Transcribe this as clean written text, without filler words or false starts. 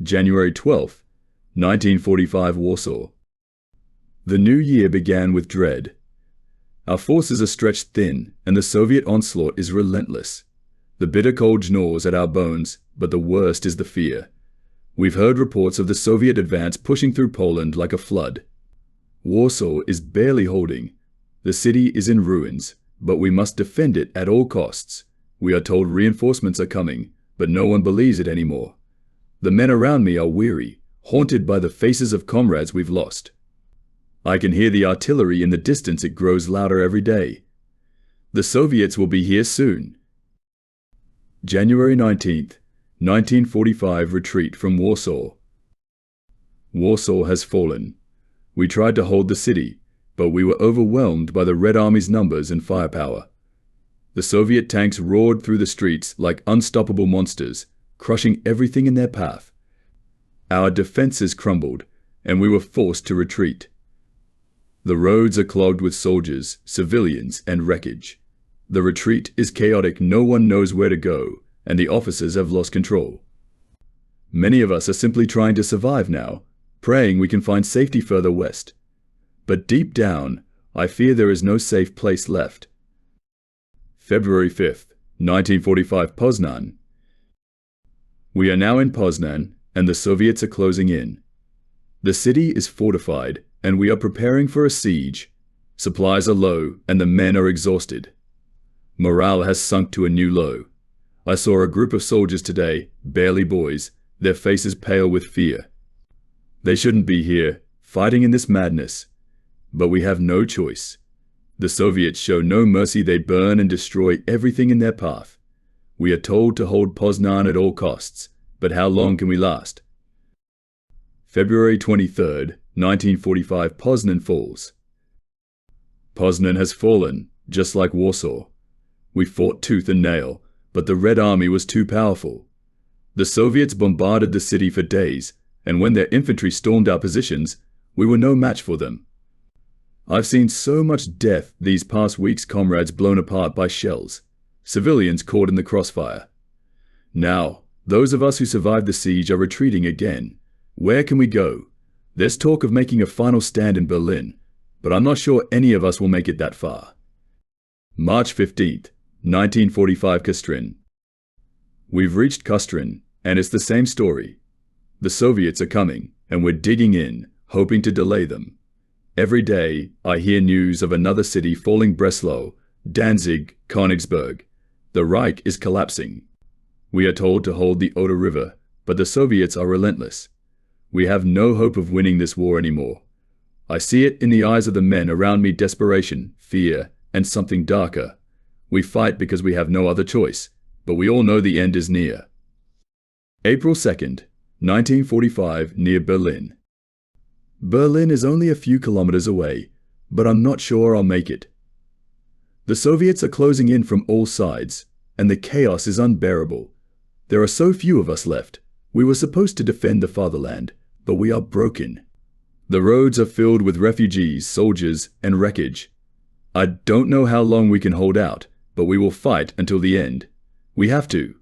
January 12th, 1945 Warsaw. The new year began with dread. Our forces are stretched thin, and the Soviet onslaught is relentless. The bitter cold gnaws at our bones, but the worst is the fear. We've heard reports of the Soviet advance pushing through Poland like a flood. Warsaw is barely holding. The city is in ruins, but we must defend it at all costs. We are told reinforcements are coming, but no one believes it anymore. The men around me are weary, haunted by the faces of comrades we've lost. I can hear the artillery in the distance. It grows louder every day. The Soviets will be here soon. January 19th, 1945 retreat from Warsaw. Warsaw has fallen. We tried to hold the city, but we were overwhelmed by the Red Army's numbers and firepower. The Soviet tanks roared through the streets like unstoppable monsters, crushing everything in their path. Our defenses crumbled, and we were forced to retreat. The roads are clogged with soldiers, civilians, and wreckage. The retreat is chaotic. No one knows where to go, and the officers have lost control. Many of us are simply trying to survive now, praying we can find safety further west. But deep down, I fear there is no safe place left. February 5th, 1945 Poznań. We are now in Poznań, and the Soviets are closing in. The city is fortified, and we are preparing for a siege. Supplies are low, and the men are exhausted. Morale has sunk to a new low. I saw a group of soldiers today, barely boys, their faces pale with fear. They shouldn't be here, fighting in this madness. But we have no choice. The Soviets show no mercy. They burn and destroy everything in their path. We are told to hold Poznań at all costs, but how long can we last? February 23rd, 1945 Poznań falls. Poznań has fallen, just like Warsaw. We fought tooth and nail, but the Red Army was too powerful. The Soviets bombarded the city for days, and when their infantry stormed our positions, we were no match for them. I've seen so much death these past weeks, comrades blown apart by shells, civilians caught in the crossfire. Now, those of us who survived the siege are retreating again. Where can we go? There's talk of making a final stand in Berlin, but I'm not sure any of us will make it that far. March 15th, 1945 Kastrin. We've reached Kastrin, and it's the same story. The Soviets are coming, and we're digging in, hoping to delay them. Every day, I hear news of another city falling: Breslau, Danzig, Königsberg. The Reich is collapsing. We are told to hold the Oder River, but the Soviets are relentless. We have no hope of winning this war anymore. I see it in the eyes of the men around me: desperation, fear, and something darker. We fight because we have no other choice, but we all know the end is near. April 2nd, 1945, near Berlin. Berlin is only a few kilometers away, but I'm not sure I'll make it. The Soviets are closing in from all sides, and the chaos is unbearable. There are so few of us left. We were supposed to defend the fatherland, but we are broken. The roads are filled with refugees, soldiers, and wreckage. I don't know how long we can hold out, but we will fight until the end. We have to.